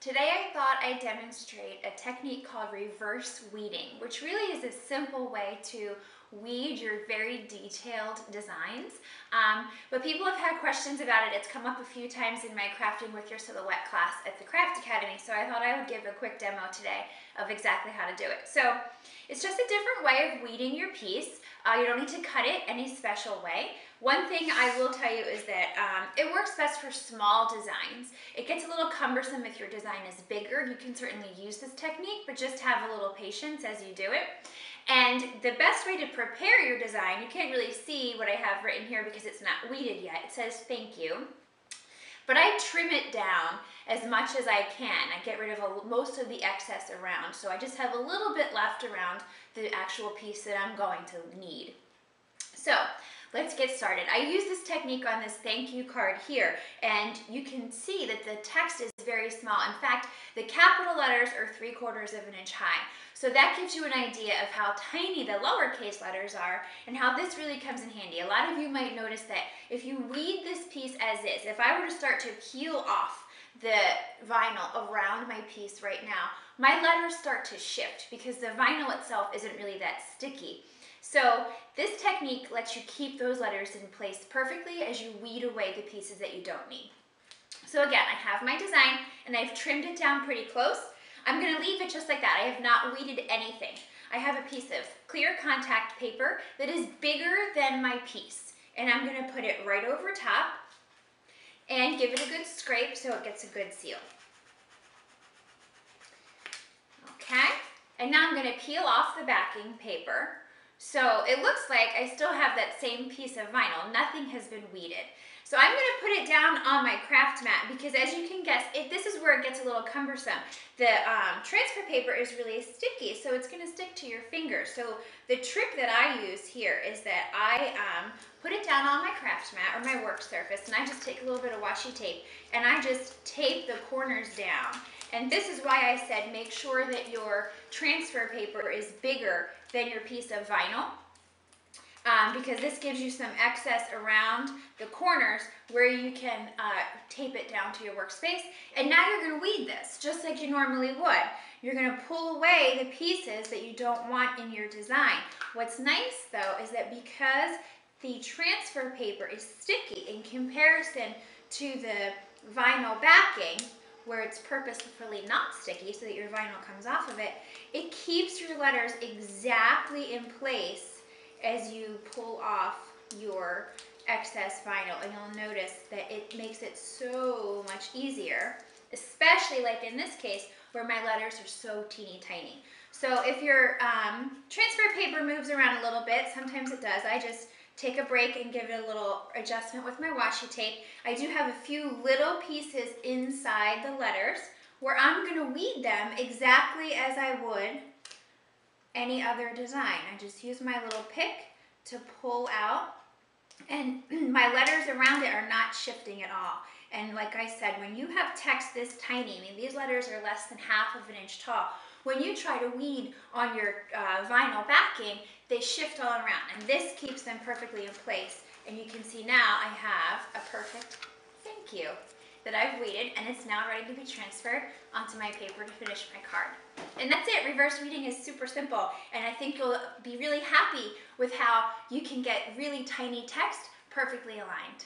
Today I thought I'd demonstrate a technique called reverse weeding, which really is a simple way to weed your very detailed designs. But people have had questions about it. It's come up a few times in my Crafting with Your Silhouette class at the Craft Academy, so I thought I would give a quick demo today of exactly how to do it. So it's just a different way of weeding your piece. You don't need to cut it any special way. One thing I will tell you is that it works best for small designs. It gets a little cumbersome if your design is bigger. You can certainly use this technique, but just have a little patience as you do it. And the best way to prepare your design, you can't really see what I have written here because it's not weeded yet. It says thank you. But I trim it down as much as I can. I get rid of most of the excess around, so I just have a little bit left around the actual piece that I'm going to need. So let's get started. I use this technique on this thank you card here, and you can see that the text is very small. In fact, the capital letters are 3/4 of an inch high. So that gives you an idea of how tiny the lowercase letters are and how this really comes in handy. A lot of you might notice that if you weed this piece as is, if I were to start to peel off the vinyl around my piece right now, my letters start to shift because the vinyl itself isn't really that sticky. So this technique lets you keep those letters in place perfectly as you weed away the pieces that you don't need. So again, I have my design and I've trimmed it down pretty close. I'm going to leave it just like that. I have not weeded anything. I have a piece of clear contact paper that is bigger than my piece, and I'm going to put it right over top and give it a good scrape so it gets a good seal. Okay, and now I'm going to peel off the backing paper. So it looks like I still have that same piece of vinyl. Nothing has been weeded. So I'm going to put it down on my craft mat because, as you can guess, this is where it gets a little cumbersome. The transfer paper is really sticky, so it's going to stick to your fingers. So the trick that I use here is that I put it down on my craft mat or my work surface, and I just take a little bit of washi tape and I just tape the corners down. And this is why I said make sure that your transfer paper is bigger than your piece of vinyl. Because this gives you some excess around the corners where you can tape it down to your workspace. And now you're going to weed this just like you normally would. You're going to pull away the pieces that you don't want in your design. What's nice though is that because the transfer paper is sticky in comparison to the vinyl backing, where it's purposefully not sticky so that your vinyl comes off of it, it keeps your letters exactly in place as you pull off your excess vinyl. And you'll notice that it makes it so much easier, especially like in this case where my letters are so teeny tiny. So if your transfer paper moves around a little bit, sometimes it does, I just take a break and give it a little adjustment with my washi tape. I do have a few little pieces inside the letters where I'm going to weed them exactly as I would any other design. I just use my little pick to pull out, and my letters around it are not shifting at all. And like I said, when you have text this tiny, I mean these letters are less than 1/2 inch tall, when you try to weed on your vinyl backing, they shift all around, and this keeps them perfectly in place. And you can see now I have a perfect thank you that I've weeded, and it's now ready to be transferred onto my paper to finish my card. And that's it. Reverse weeding is super simple, and I think you'll be really happy with how you can get really tiny text perfectly aligned.